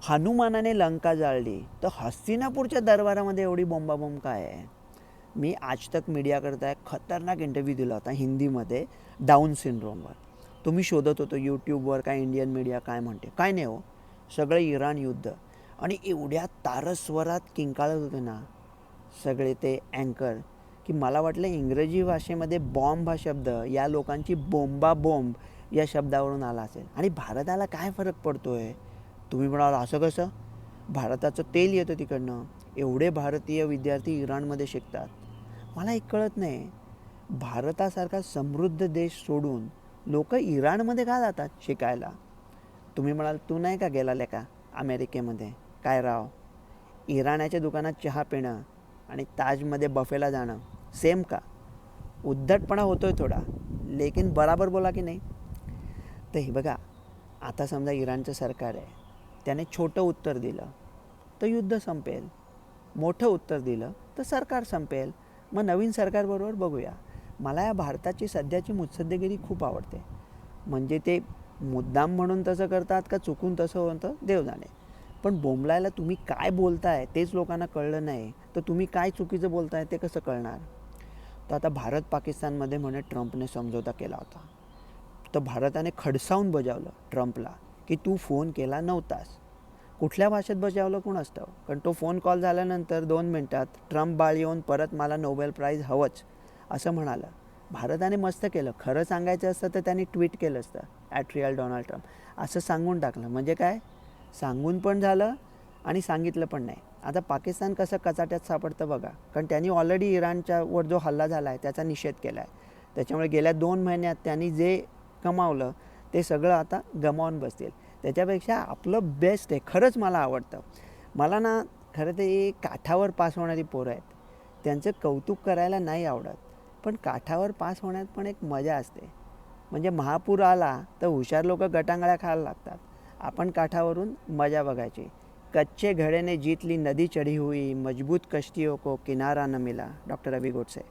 हनुमानाने लंका जाळली तर हस्तिनापूरच्या दरबारामध्ये एवढी बोंबाबोंब काय आहे? मी आज तक मीडियाकरता एक खतरनाक इंटरव्ह्यू दिला होता हिंदीमध्ये डाऊन सिंड्रोमवर. तो मी शोधत होतो यूट्यूबवर काय इंडियन मीडिया काय म्हणते. काय नाही हो, सगळं इराण युद्ध. आणि एवढ्या तारस्वरात किंकाळत होते ना सगळे ते अँकर, की मला वाटलं इंग्रजी भाषेमध्ये बॉम्ब हा शब्द या लोकांची बोंबा बॉम्ब या शब्दावरून आला असेल. आणि भारताला काय फरक पडतो आहे? तुम्ही म्हणाल असं कसं? भारताचं तेल येतं तिकडनं, एवढे भारतीय विद्यार्थी इराणमध्ये शिकतात. मला एक कळत नाही, भारतासारखा समृद्ध देश सोडून लोक इराणमध्ये का जातात शिकायला? तुम्ही म्हणाल तू नाही का गेला लेका अमेरिकेमध्ये? काय राव, इराणाच्या दुकानात चहा पिणं आणि ताजमध्ये बफेला जाणं सेम का? उद्धटपणा होतोय थोडा, लेकिन बराबर बोला की नाही. तर हे बघा, आता समजा इराणचं सरकार आहे, त्याने छोटं उत्तर दिलं तर युद्ध संपेल, मोठं उत्तर दिलं तर सरकार संपेल. मग नवीन सरकारबरोबर बघूया. मला या भारताची सध्याची मुत्सद्देगिरी खूप आवडते. म्हणजे ते मुद्दाम म्हणून तसं करतात का चुकून तसं होतं देव जाणे. पण बोंबलायला तुम्ही काय बोलताय तेच लोकांना कळलं नाही तर तुम्ही काय चुकीचं बोलताय ते कसं कळणार? तर आता भारत पाकिस्तानमध्ये म्हणे ट्रम्पने समझोता केला होता, तर भारताने खडसावून बजावलं ट्रम्पला की तू फोन केला नव्हतास. कुठल्या भाषेत बजावलं कोणास ठाऊक, कारण तो फोन कॉल झाल्यानंतर 2 मिनटात ट्रम्प बाळ येऊन परत मला नोबेल प्राईज हवंच असं म्हणालं. भारताने मस्त केलं. खरं सांगायचं असतं तर त्यांनी ट्विट केलं असतं, ॲट रिअल डोनाल्ड ट्रम्प असं सांगून टाकलं. म्हणजे काय, सांगून पण झालं आणि सांगितलं पण नाही. आता पाकिस्तान कसं कचाट्यात सापडतं बघा, कारण त्यांनी ऑलरेडी इराणच्यावर जो हल्ला झाला आहे त्याचा निषेध केला आहे. त्याच्यामुळे गेल्या 2 महिन्यात त्यांनी जे कमावलं ते सगळं आता गमावून बसतील. त्याच्यापेक्षा आपलं बेस्ट आहे. खरंच मला आवडतं. मला ना खरं ते काठावर पास होणारी पोरं आहेत, त्यांचं कौतुक करायला नाही आवडत. पण काठावर पास होण्यात पण एक मजा असते. म्हणजे महापूर आला तर हुशार लोक गटांगळ्या खायला लागतात, आपण काठावरून मजा बघायची. कच्चे घड़े ने जीत ली नदी चढ़ी हुई, मजबूत कश्तियों को किनारा न मिला. डॉक्टर रवी गोडसे.